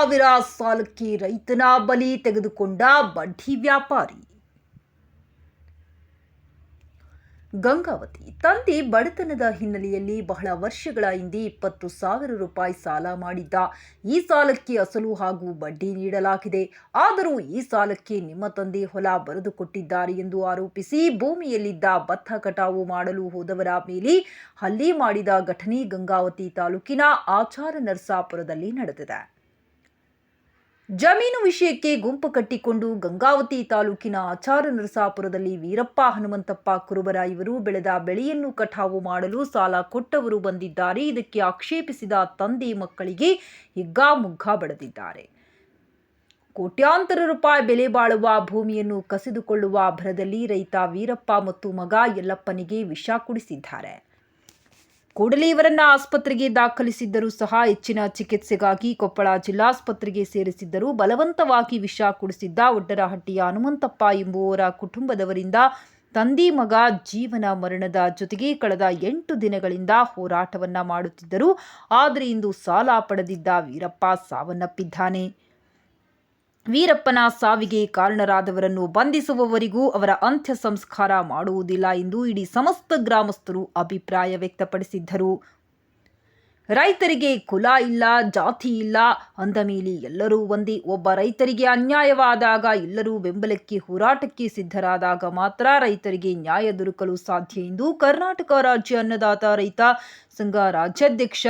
ಸಾವಿರ ಸಾಲಕ್ಕೆ ರೈತನ ಬಲಿ ತೆಗೆದುಕೊಂಡ ಬಡ್ಡಿ ವ್ಯಾಪಾರಿ. ಗಂಗಾವತಿ ತಂದೆ ಬಡತನದ ಹಿನ್ನೆಲೆಯಲ್ಲಿ ಬಹಳ ವರ್ಷಗಳ ಹಿಂದೆ 20,000 ರೂಪಾಯಿ ಸಾಲ ಮಾಡಿದ್ದ. ಈ ಸಾಲಕ್ಕೆ ಅಸಲು ಹಾಗೂ ಬಡ್ಡಿ ನೀಡಲಾಗಿದೆ. ಆದರೂ ಈ ಸಾಲಕ್ಕೆ ನಿಮ್ಮ ತಂದೆ ಹೊಲ ಬರೆದುಕೊಟ್ಟಿದ್ದಾರೆ ಎಂದು ಆರೋಪಿಸಿ ಭೂಮಿಯಲ್ಲಿದ್ದ ಭತ್ತ ಕಟಾವು ಮಾಡಲು ಹೋದವರ ಮೇಲೆ ಹಲ್ಲೆ ಮಾಡಿದ ಘಟನೆ ಗಂಗಾವತಿ ತಾಲೂಕಿನ ಆಚಾರ ನರಸಾಪುರದಲ್ಲಿ ನಡೆದಿದೆ. ಜಮೀನು ವಿಷಯಕ್ಕೆ ಗುಂಪು ಕಟ್ಟಿಕೊಂಡು ಗಂಗಾವತಿ ತಾಲೂಕಿನ ಆಚಾರ ನರಸಾಪುರದಲ್ಲಿ ವೀರಪ್ಪ ಹನುಮಂತಪ್ಪ ಕುರುಬರ ಇವರು ಬೆಳೆದ ಬೆಳೆಯನ್ನು ಕಟಾವು ಮಾಡಲು ಸಾಲ ಕೊಟ್ಟವರು ಬಂದಿದ್ದಾರೆ. ಇದಕ್ಕೆ ಆಕ್ಷೇಪಿಸಿದ ತಂದೆ ಮಕ್ಕಳಿಗೆ ಹಿಗ್ಗಾಮುಗ್ಗಾ ಬಡಿದಿದ್ದಾರೆ. ಕೋಟ್ಯಾಂತರ ರೂಪಾಯಿ ಬೆಲೆ ಬಾಳುವ ಭೂಮಿಯನ್ನು ಕಸಿದುಕೊಳ್ಳುವ ಭರದಲ್ಲಿ ರೈತ ವೀರಪ್ಪ ಮತ್ತು ಮಗ ಯಲ್ಲಪ್ಪನಿಗೆ ವಿಷ ಕುಡಿಸಿದ್ದಾರೆ. ಕೂಡಲೇ ಇವರನ್ನ ಆಸ್ಪತ್ರೆಗೆ ದಾಖಲಿಸಿದ್ದರೂ ಸಹ ಹೆಚ್ಚಿನ ಚಿಕಿತ್ಸೆಗಾಗಿ ಕೊಪ್ಪಳ ಜಿಲ್ಲಾಸ್ಪತ್ರೆಗೆ ಸೇರಿಸಿದ್ದರು. ಬಲವಂತವಾಗಿ ವಿಷ ಕುಡಿಸಿದ್ದ ಒಡ್ಡರಹಟ್ಟಿಯ ಹನುಮಂತಪ್ಪ ಎಂಬುವರ ಕುಟುಂಬದವರಿಂದ ತಂದೆ ಮಗ ಜೀವನ ಮರಣದ ಜೊತೆಗೆ ಕಳೆದ 8 ದಿನಗಳಿಂದ ಹೋರಾಟವನ್ನ ಮಾಡುತ್ತಿದ್ದರು. ಆದರೆ ಇಂದು ಸಾಲ ಪಡೆದಿದ್ದ ವೀರಪ್ಪ ಸಾವನ್ನಪ್ಪಿದ್ದಾನೆ. ವೀರಪ್ಪನ ಸಾವಿಗೆ ಕಾರಣರಾದವರನ್ನು ಬಂಧಿಸುವವರೆಗೂ ಅವರ ಅಂತ್ಯ ಸಂಸ್ಕಾರ ಮಾಡುವುದಿಲ್ಲ ಎಂದು ಇಡೀ ಸಮಸ್ತ ಗ್ರಾಮಸ್ಥರು ಅಭಿಪ್ರಾಯ ವ್ಯಕ್ತಪಡಿಸಿದ್ದರು. ರೈತರಿಗೆ ಕುಲ ಇಲ್ಲ, ಜಾತಿ ಇಲ್ಲ ಅಂದ ಮೇಲೆ ಎಲ್ಲರೂ ಒಂದೇ. ಒಬ್ಬ ರೈತರಿಗೆ ಅನ್ಯಾಯವಾದಾಗ ಎಲ್ಲರೂ ಬೆಂಬಲಕ್ಕೆ ಹೋರಾಟಕ್ಕೆ ಸಿದ್ಧರಾದಾಗ ಮಾತ್ರ ರೈತರಿಗೆ ನ್ಯಾಯ ದೊರಕಲು ಸಾಧ್ಯ ಎಂದು ಕರ್ನಾಟಕ ರಾಜ್ಯ ಅನ್ನದಾತ ರೈತ ಸಂಘ ರಾಜ್ಯಾಧ್ಯಕ್ಷ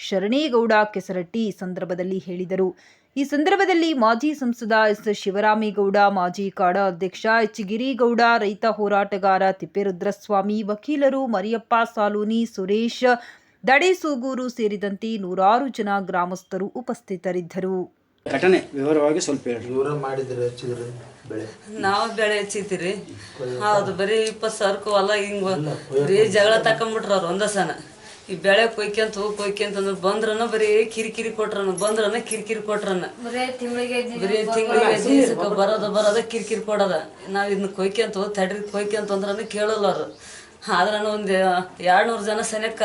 ಶರಣೇಗೌಡ ಕೆಸರಟ್ಟಿ ಈ ಸಂದರ್ಭದಲ್ಲಿ ಹೇಳಿದರು. ಈ ಸಂದರ್ಭದಲ್ಲಿ ಮಾಜಿ ಸಂಸದ ಎಸ್ ಶಿವರಾಮೇಗೌಡ, ಮಾಜಿ ಕಾಡಾ ಅಧ್ಯಕ್ಷ ಎಚ್ ಗಿರಿಗೌಡ, ರೈತ ಹೋರಾಟಗಾರ ತಿಪ್ಪೇರುದ್ರಸ್ವಾಮಿ, ವಕೀಲರು ಮರಿಯಪ್ಪ ಸಾಲೂನಿ, ಸುರೇಶ್ ದಡೇಸೂಗೂರು ಸೇರಿದಂತೆ ನೂರಾರು ಜನ ಗ್ರಾಮಸ್ಥರು ಉಪಸ್ಥಿತರಿದ್ದರು. ಘಟನೆ ವಿವರವಾಗಿ ಸ್ವಲ್ಪ ಹೇಳಿ. ನಾವು ಬೆಳೆ ಹಚ್ಚಿತೀರಿ. ಹೌದು, ಬರೀ 20,000 ಹೊಲ ಹಿಂಗೆ ಜಗಳ ತಕೊಂಡ್ಬಿಟ್ರ ಅವ್ರು ಒಂದ ಸನ. ಈ ಬೆಳೆ ಕೊಯ್ಕೊಂತ ಬಂದ್ರನ ಬರೀ ಕಿರಿಕಿರಿ ಕೊಟ್ರನ, ಬಂದ್ರನ ಕಿರಿಕಿರಿ ಕೊಟ್ರನ, ಬರೀ ತಿಂಗಳಿಗೆ ಬರೋದ ಕಿರಿಕಿರಿ ಕೊಡೋದ. ನಾವ್ ಇದನ್ನ ಕೊಯ್ಕೊಂತ ತಡ್ರಿ ಕೊಯ್ಕೊಂತ ಅಂದ್ರನ ಕೇಳಲ್ಲ ಅವ್ರು. ಆದ್ರನ ಒಂದ್ 200 ಜನ ಸನಿಯಕ್ಕೆ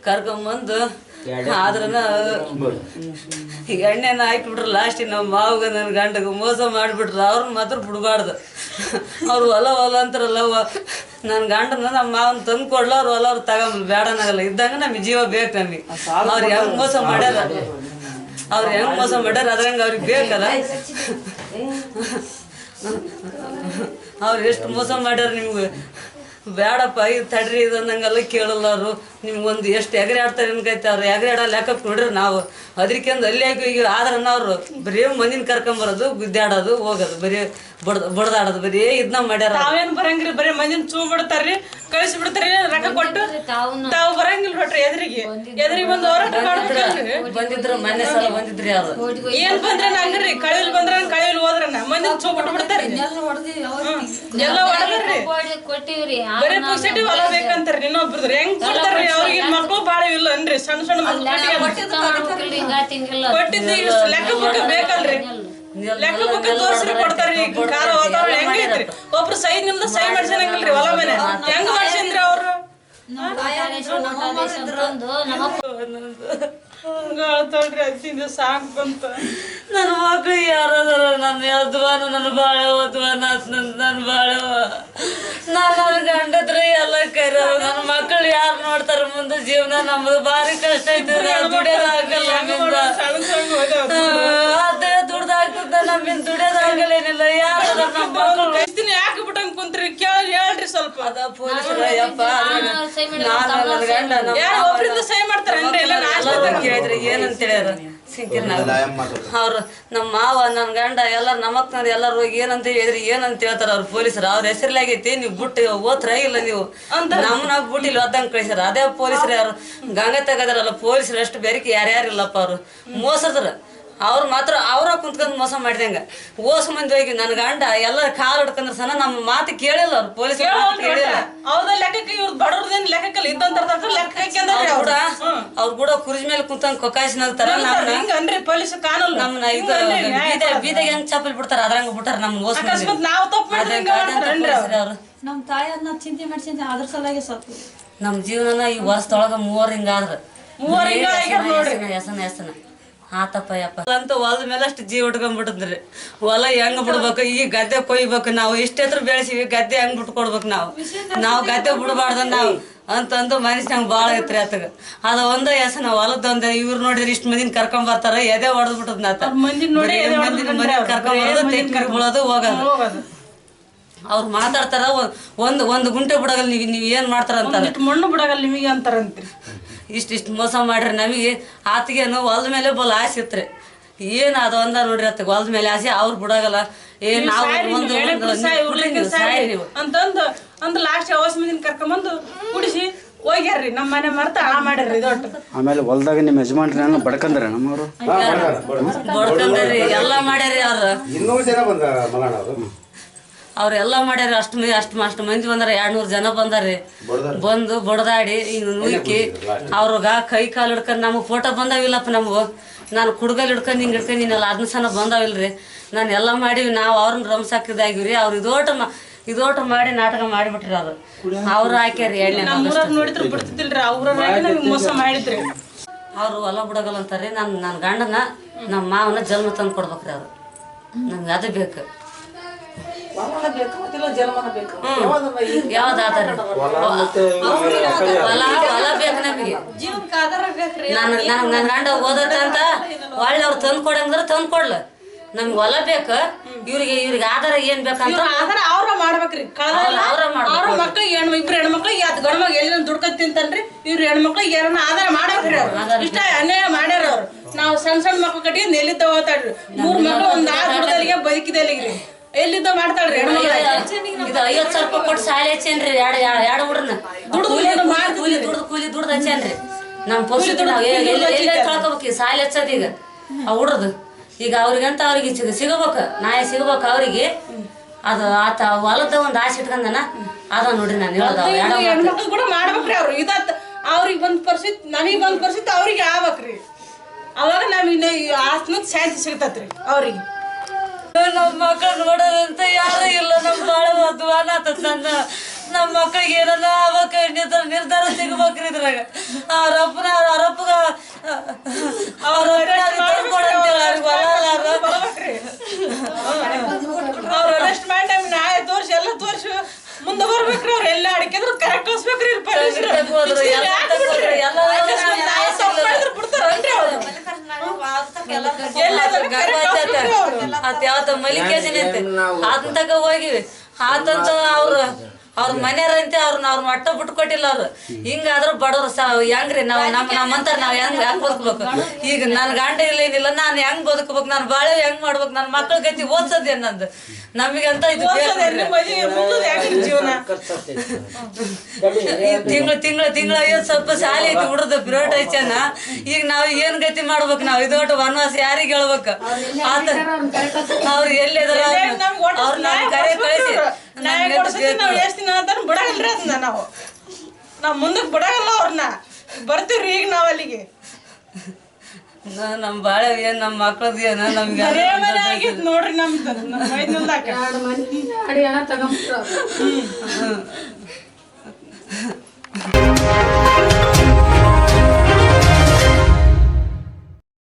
ಕರ್ಕೊಂಬಂದು ಆದ್ರನ ಈಗ ಎಣ್ಣೆನ ಹಾಕಿಬಿಟ್ರು. ಲಾಸ್ಟಿಗೆ ನಮ್ಮ ಮಾವಗ ನನ್ನ ಗಂಡಗ ಮೋಸ ಮಾಡಿಬಿಟ್ರು. ಅವ್ರನ್ನ ಮಾತ್ರ ಬಿಡಬಾರ್ದು. ಅವ್ರು ಹೊಲ ಅಂತಾರಲ್ಲ, ನನ್ನ ಗಂಡನ ನಮ್ಮ ಮಾವನ ತಂದು ಕೊಡ್ಲ, ಅವ್ರು ಹೊಲ ಅವ್ರು ತಗೊಂಬ ಬೇಡನಾಗಲ್ಲ. ಇದ್ದಂಗ ನಮಗೆ ಜೀವ ಬೇಕು. ನಮಗೆ ಅವ್ರು ಹೆಂಗ್ ಮೋಸ ಮಾಡ್ಯಾರ, ಅದ್ರಂಗ ಅವ್ರಿಗೆ ಬೇಕಲ್ಲ. ಅವ್ರು ಎಷ್ಟು ಮೋಸ ಮಾಡ್ಯಾರ ನಿಮ್ಗೆ. ಬೇಡಪ್ಪ ಇದು ತಡ್ರಿ ಇದು ಅನ್ನಂಗೆಲ್ಲ ಕೇಳಲ್ಲ ಅವರು. ನಿಮ್ಗೊಂದು ಎಷ್ಟು ಎಗರೆ ಆಡ್ತಾರೆ ಅನ್ಕೈತೆ. ಅವ್ರು ಎಗರೆ ಆಡೋ ಲೆಕ್ಕಕ್ಕೆ ನೋಡ್ರಿ ನಾವು ಅದ್ರಿಕೆಂದು ಅಲ್ಲಿ ಹಾಕಿ ಈಗ ಆದ್ರನ್ನ ಅವ್ರು ಬರೀ ಮಂದಿನ ಕರ್ಕೊಂಬರೋದು, ಗುದ್ದಾಡೋದು, ಹೋಗೋದು, ಬರೀ ಬಡ್ದಾಡೋದು, ಬರೀ ಇದನ್ನ ಮಾಡ್ಯಾರ. ತಾವೇನು ಬರಂಗಿಲ್ಲ, ಬರೀ ಮಂದಿನ ಚೂ ಬಿಡ್ತಾರ್ರಿ, ಕಳಿಸಿ ಬಿಡ್ತಾರಿ. ರೊಕ್ಕ ಕೊಟ್ಟು ತಾವು ಬರಂಗಿಲ್ಲ ಹೊಟ್ರಿ. ಎದುರಿಗೆ ಬಂದು ಹೋರಾಟ ಬಂದಿದ್ರು. ಮೊನ್ನೆ ಸಲ ಬಂದಿದ್ರಿ. ಅವ್ರು ಏನ್ ಬಂದ್ರೆ ಹಂಗ್ರಿ, ಕಳಿಲ್ ಬಂದ್ರ ಕಳಿಲ್ ಹೋದ್ರನ ಮಂದಿನ ಚೂ ಬಿಟ್ಟು ಬಿಡ್ತಾರಿ. ಎಲ್ಲ ಹೊಡೆದ್ರಿ, ಬರೀ ಪುಕ್ಸಟಿ ಹೊಲ ಬೇಕಂತಾರ. ಇನ್ನೊಬ್ರದ್ರ ಹೆಂಗ್ ಕೊಡ್ತಾರ್ರಿ? ಅವ್ರಿಗೆ ಮಕ್ಕಳು ಬಾಳ ಇಲ್ಲ ಅನ್ರಿ, ಸಣ್ಣ ಕೊಟ್ಟಿದ್ದು ಇಷ್ಟು ಲೆಕ್ಕ ಬುಕ್ಕ ಬೇಕಲ್ರಿ. ಲೆಕ್ಕ ಬುಕ್ಕ ತೋರ್ಸ್ರಿ ಕೊಡ್ತಾರ್ರಿ. ಕಾಲ ವಾತಾವರಣ ಹೆಂಗೈತ್ರಿ? ಒಬ್ರು ಸೈ ನಿಮ್ದ ಸೈ ಮಾಡ್ಸಂಗಿಲ್ರಿ. ಹೊಲ ಮನೆ ಹೆಂಗ್ ಮಾಡ್ಸಂದ್ರಿ ಅವ್ರು? ಸಾಕ್ ಬಂತ. ನನ್ನ ಮಕ್ಳು ಯಾರದಾರ? ನನ್ನ ಯದ್ವಾನ, ನನ್ನ ಬಾಳವದ್ವಾನ, ನನ್ನ ಬಾಳವ. ನನ್ನ ಗಂಡದ್ರ ಎಲ್ಲ ಕೈರ. ನನ್ನ ಮಕ್ಕಳು ಯಾರು ನೋಡ್ತಾರ ಮುಂದೆ? ಜೀವನ ನಮ್ದು ಭಾರಿ ಕಷ್ಟ ಐತಿ. ದುಡಿಯೋದಾಗಲ್ಲ ನಮ್ಮಿಂದ. ಅದೇ ದುಡ್ದಾಗ್ತದ, ನಮ್ಮಿಂದ ದುಡಿಯೋದಾಗಲ್ಲ. ಏನಿಲ್ಲ. ಯಾರು ನಮ್ಮ ಮಕ್ಕಳು ಯಾಕೆ ಬಿಟ್ಟಂಗ್ ಕುಂತ್ರಿ? ಕೇಳಿ ಹೇಳ್ರಿ ಸ್ವಲ್ಪ. ಅದ ಪೊಲೀಸರ ಯಪ್ಪ ಗಂಡ ಒಬ್ರಿಂದ ಸಹಿ ಮಾಡ್ತಾರೇನ್ರಿ? ಕೇಳಿದ್ರೆ ಏನಂತ ಹೇಳ್ಯಾರ ಸಿಂಕಿರ್ ನಾವು. ಅವ್ರು ನಮ್ಮ ಮಾವ, ನನ್ನ ಗಂಡ ಎಲ್ಲಾರು ನಮ್ಮಕ್ಕನವ್ರು ಎಲ್ಲಾರು ಹೋಗಿ ಏನಂತ ಹೇಳಿದ್ರಿ, ಏನಂತ ಹೇಳ್ತಾರ ಅವ್ರು ಪೊಲೀಸರು. ಅವ್ರ ಹೆಸರ್ಲಾಗೈತಿ, ನೀವು ಬಿಟ್ಟು ಓದ್ರ ಇಲ್ಲ ನೀವು ನಾವು ಬಿಟ್ಟಿಲ್ಲ ಒದ್ದಂಗೆ ಕಳಿಸ್ಯಾರ. ಅದೇ ಪೊಲೀಸರು ಯಾರು ಗಂಗಾ ತೆಗದಾರಲ್ಲ ಪೊಲೀಸರು, ಅಷ್ಟು ಬೇರೆಕೆ ಯಾರ್ಯಾರಿಲ್ಲಪ್ಪ. ಅವ್ರು ಮೋಸದ್ರ. ಅವ್ರು ಮಾತ್ರ ಅವ್ರ ಕುಂತ್ಕೊಂಡ್ ಮೋಸ ಮಾಡಿದಂಗ ಓಸ್ ಮಂದಿ ಹೋಗಿ ನನ್ನ ಗಂಡ ಎಲ್ಲ ಕಾಲ್ ಹಿಡ್ಕಂದ್ರ ಸನ ನಮ್ಮ ಮಾತು ಕೇಳಿಲ್ಲ. ಅವ್ರು ಪೊಲೀಸ್ ಕೇಳಿಲ್ಲ. ಅವ್ರ ಲೆಕ್ಕಕ್ಕೆ ಇವ್ರ ಬಡವ್ರದೇನ್ ಲೆಕ್ಕಲ್ಲ ಇದ್ದಂತ ಅವ್ರು ಕೂಡ ಕುರ್ಜಿ ಮೇಲೆ ಕುಂತಂಗ್ ಕೊಕಾಯಿಸಿ ನಗ್ತಾರ. ಹಿಂಗನ್ರಿ ಪೊಲೀಸ್ ಕಾನೂನು. ನಮ್ಮನ್ನ ಇದು ಬೀದಿಗೆ ಹೆಂಗ್ ಚಪ್ಪಲ್ ಬಿಡ್ತಾರ ಅದ್ರಂಗ ಬಿಟ್ಟಾರ. ನಮ್ ಓಸ್ ನಾವು ತಪ್ಪು ಅವ್ರು ನಮ್ ತಾಯಿ ಅದನ್ನ ಚಿಂತೆ ಮಾಡಿ ಅದ್ರ ಸಲಾಗಿ ಸ್ವಲ್ಪ ನಮ್ ಜೀವನನ ಈ ವರ್ಷದೊಳಗ 3 ಹಿಂಗಾದ್ರ. ಹೆಸನ ಹೆಸನ ಆತಪ್ಪ ಯಪ್ಪ ಅಂತ ಹೊಲದ ಮೇಲೆ ಅಷ್ಟು ಜೀವ ಇಟ್ಕೊಂಡ್ಬಿಟ್ಟಿದ್ರಿ. ಹೊಲ ಹೆಂಗ್ ಬಿಡ್ಬೇಕು, ಈ ಗದ್ದೆ ಕೊಯ್ಬೇಕು, ನಾವು ಇಷ್ಟೆತ್ರ ಬೆಳೆಸಿವಿ, ಗದ್ದೆ ಹೆಂಗ್ ಬಿಟ್ಕೊಡ್ಬೇಕು, ನಾವು ಗದ್ದೆ ಬಿಡಬಾರ್ದ ನಾವು ಅಂತಂದು ಮನುಷ್ಯಂಗೆ ಭಾಳ ಐತ್ರಿ ಆತಗ. ಅದ ಒಂದ ಹೆಸನ ಹೊಲದೊಂದ ಇವ್ರು ನೋಡಿದ್ರೆ ಇಷ್ಟು ಮಂದಿನ ಕರ್ಕೊಂಡ್ ಬರ್ತಾರ, ಎದೆ ಹೊಡೆದ್ ಬಿಟ್ಟದ್ ನಾತ ಕರ್ಕೊಂಡ್ ಬರೋದು, ತೆಗ್ದು ಬಿಡೋದು, ಹೋಗೋದು. ಅವ್ರು ಮಾತಾಡ್ತಾರ, ಒಂದು ಗುಂಟೆ ಬಿಡಗಲ್ ನೀವು ಏನ್ ಮಾಡ್ತಾರ ಅಂತಾರ, ಮಣ್ಣು ಬಿಡಗಲ್ ನಿಮಗೆ ಅಂತಾರಂತ್ರಿ. ಇಷ್ಟು ಮೋಸ ಮಾಡ್ರಿ ನಮಗೆ. ಆತಗೇನು ಹೊಲದ ಮೇಲೆ ಬಲ್ ಆಸೆ ಇತ್ರಿ, ಏನ್ ಅದು ಒಂದ ನೋಡ್ರಿ ಆತ ಹೊಲದ ಮೇಲೆ ಆಸೆ. ಅವ್ರು ಬಿಡಗಲ್ಲ, ಏನ್ ನಾವು ಅಂತಂದು ಲಾಸ್ಟ್ ಅವಸ್ ಮಂದಿನ ಕರ್ಕೊಂಬಂದು ಕುಡಿಸಿ ಹೋಗ್ಯಾರ್ರಿ. ನಮ್ಮ ಮನೆ ಮರ್ತ ಆ ಮಾಡ್ಯಾರ್ರಿ ದೊಡ್ಡ. ಆಮೇಲೆ ಹೊಲದಾಗ ನಿಮ್ಮ ಯಜಮಾನ್ರ ಬಡ್ಕಂದ್ರ ನಮ್ಮವರು ಬಡ್ಕಂದ್ರಿ, ಎಲ್ಲಾ ಮಾಡ್ಯಾರಿ. ಅವ್ರು 200 ಜನ ಬಂದ ಮಲಣ್ಣ ಅವರು, ಅವ್ರೆಲ್ಲ ಮಾಡ್ಯಾರ. ಅಷ್ಟು ಮಂದಿ ಬಂದಾರ, 200 ಜನ ಬಂದಾರಿ. ಬಂದು ಬಡದಾಡಿ ಹಿಂಗ ನುಯ್ಕಿ ಅವ್ರಗ ಕೈ ಕಾಲು ಹಿಡ್ಕೊಂಡು ನಮಗೆ ಫೋಟೋ ಬಂದಾವಿಲ್ಲಪ್ಪ. ನಮಗೂ ನಾನು ಕುಡ್ಗಲ್ ಹಿಡ್ಕೊಂಡು ಹಿಂಗೆ ಹಿಡ್ಕೊಂಡಿನಲ್ಲ, ಅದನ್ನ ಸನ ಬಂದಾವಿಲ್ರಿ. ನಾನು ಎಲ್ಲ ಮಾಡೀವಿ. ನಾವು ಅವ್ರನ್ನ ರಂಸಾಕಿದಾಗಿವ್ರಿ. ಅವ್ರು ಇದೋಟ ಮಾಡಿ ನಾಟಕ ಮಾಡಿಬಿಟ್ರಿ. ಅವ್ರು ಹಾಕ್ಯಾರಿ ಎಣ್ಣೆ. ನೋಡಿದ್ರೆ ಬಿಡ್ತಿದ್ದಿಲ್ರಿ, ಅವ್ರ ಮೋಸ ಮಾಡಿದ್ರಿ. ಅವ್ರು ಹೊಲ ಬಿಡಗಲ್ಲ ಅಂತಾರ್ರಿ. ನನ್ನ ಗಂಡನ ನಮ್ಮ ಮಾವನ ಜನ್ಮ ತಂದು ಕೊಡ್ಬೇಕ್ರಿ. ಅವ್ರು ನಮ್ಗೆ ಅದು ಬೇಕು. ಯಾವ್ದಾದ್ರಿ ಹೊಲ ಬೇಕು ನಮಗೆ. ನನ್ನ ಗಂಡ ಓದತ್ತಂತ ಒಳ್ಳೆ ಅವ್ರು ತಂದು ಕೊಡಂದ್ರ ತಂದು ಕೊಡ್ಲ. ನಮ್ಗೆ ಹೊಲ ಬೇಕು. ಇವ್ರಿಗೆ ಆಧಾರ ಏನ್ ಬೇಕಂತ ಆಧಾರ ಅವ್ರ ಮಾಡ್ಬೇಕ್ರಿ. ಅವ್ರ ಮಕ್ಳಿಗೆ ಇಬ್ರು ಹೆಣ್ಮಕ್ಳಿಗೆ ಅದು ಗಂಡ ಮಗ ಎಲ್ಲಿ ದುಡ್ಕೊಂಡ್ ತಿಂತಾನ್ರಿ. ಇವ್ರ ಹೆಣ್ಮಕ್ಳಿಗೆ ಏನೋ ಆಧಾರ ಮಾಡಬೇಕ್ರಿ. ಅವ್ರು ಇಷ್ಟ ಅನ್ಯಾಯ ಮಾಡ್ಯಾರ. ಅವ್ರು ನಾವು ಸಣ್ಣ ಮಕ್ಳು ಕಟ್ಟಿಗೆ ಎಲ್ಲಿದ್ದ ಹೋಗ್ತಾಡ್ರಿ. 3 ಮಕ್ಳು ಒಂದ್ ದುಡ್ದಲ್ಲಿಗೆ ಬದುಕಿದಲ್ಲಿಗ್ರಿ ಎಲ್ಲಿದ್ದ ಮಾಡ್ತಾಳ್ರಿ. ಇದು 50,000 ರೂಪಾಯಿ ಕೊಟ್ಟು ಸಾಲಿ ಹಚ್ಚೇನ್ರಿ. ಎರಡು ಹುಡ್ರನ್ನ ದುಡ್ದು ಹಚ್ಚೇನ್ರಿ. ನಮ್ಮ ಪರಿಸ್ಥಿತಿ ಕಳ್ಕೊಬೇಕು ಸಾಲಿ ಹಚ್ಚೋದು. ಈಗ ಆ ಹುಡ್ರದು ಈಗ ಅವ್ರಿಗಂತ ಅವ್ರಿಗೆ ಸಿಗಬೇಕು, ನ್ಯಾಯ ಸಿಗಬೇಕು ಅವ್ರಿಗೆ. ಅದು ಆತ ಹೊಲದ ಒಂದು ಆಸೆ ಇಟ್ಕೊಂಡನ ಅದ ನೋಡ್ರಿ ನಾನು ಹೇಳೋದು. ಹೆಣ್ಮಕ್ಳು ಕೂಡ ಮಾಡ್ಬೇಕ್ರಿ. ಅವ್ರು ಇದತ್ ಅವ್ರಿಗೆ ಬಂದ್ ಪರಿಸ್ಥಿತಿ, ನನಗೆ ಬಂದ್ ಪರಿಸ್ಥಿತಿ ಅವ್ರಿಗೆ ಆಗ್ಬೇಕ್ರಿ. ಅವಾಗ ನಮಗೆ ಆತ್ಮದ ಶಾಂತಿ ಸಿಗ್ತತ್ರಿ ಅವ್ರಿಗೆ. ನಮ್ಮ ಮಕ್ಕಳು ನೋಡೋದಂತ ಯಾರು ಇಲ್ಲ. ನಮ್ಮ ಬಾಳ ಅಧ್ವಾನ ಆತತ್. ನಮ್ಮ ಮಕ್ಕಳಿಗೆ ಏನನ್ನ ಆಗ್ಬೇಕ ನಿರ್ಧಾರ ಸಿಗ್ಬೇಕ್ರಿ. ಇದ್ರಾಗ ಅವ್ರಪ್ಪಗ ಅವ್ರ ಅರೆಸ್ಟ್ ಮಾಡಿ ನಮ್ಗೆ ನ್ಯಾಯ ತೋರಿಸಿ ಎಲ್ಲ ತೋರಿಸಿ ಮುಂದೆ ಬರ್ಬೇಕ್ರಿ. ಅವ್ರು ಎಲ್ಲ ಅಡಿಕೆದ್ರು ಕರೆಕ್ಟ್ ಕಳ್ಸ್ಬೇಕ್ರಿ. ಯಾವ್ದ ಮಲ್ಲಿಕಾರ್ಜುನ ಐತೆ ಅದನ್ನ ತಗ ಹೋಗಿವಿ. ಆತಂತ ಅವ್ರ ಮನೆಯವ್ರಂತೆ ಅವ್ರ ಮಟ್ಟ ಬಿಟ್ಟು ಕೊಟ್ಟಿಲ್ಲ. ಅವ್ರು ಹಿಂಗಾದ್ರೂ ಬಡವ್ರು ಹೆಂಗ್ರಿ ನಾವು ನಮ್ಮಂತಾರ ನಾವ್ ಹೆಂಗ್ ಬದುಕ್ಬೇಕು. ಈಗ ನನ್ ಗಂಡ ಏನಿಲ್ಲ, ನಾನು ಹೆಂಗ್ ಬದುಕ್ಬೇಕು, ನಾನು ಬಾಳೆ ಹೆಂಗ್ ಮಾಡ್ಬೇಕು, ನನ್ನ ಮಕ್ಳ ಗತಿ ಓದ್ಸೋದೇನ್ ನಂದು. ನಮಗಂತ ಇದು ತಿಂಗಳ ಸ್ವಲ್ಪ ಸಾಲಿ ಐತಿ ಹುಡ್ದು ಪಿರೋಟ್ ಹಚ್ಚನ. ಈಗ ನಾವ್ ಏನ್ ಗತಿ ಮಾಡ್ಬೇಕು, ನಾವ್ ಇದೋಟ ವನವಾಸ ಯಾರಿಗೆ ಹೇಳ್ಬೇಕು? ಅವ್ರು ಎಲ್ಲಿದಾರ ಅವ್ರ ನಮ್ ಕರೆ ಕಳಿಸಿ ಬಿಡಗಲ್ರಿ. ಅದನ್ನ ನಾವ್ ಮುಂದಕ್ ಬಿಡಗಲ್ಲ. ಅವ್ರನ್ನ ಬರ್ತೀವ್ರಿ ಈಗ ನಾವ್ ಅಲ್ಲಿಗೆ. ನಮ್ ಬಾಳೆ ಏನ್ ನಮ್ ಮಕ್ಳದ್ ಏನ ನಮ್ಗೆ ನೋಡ್ರಿ. ನಮ್ದು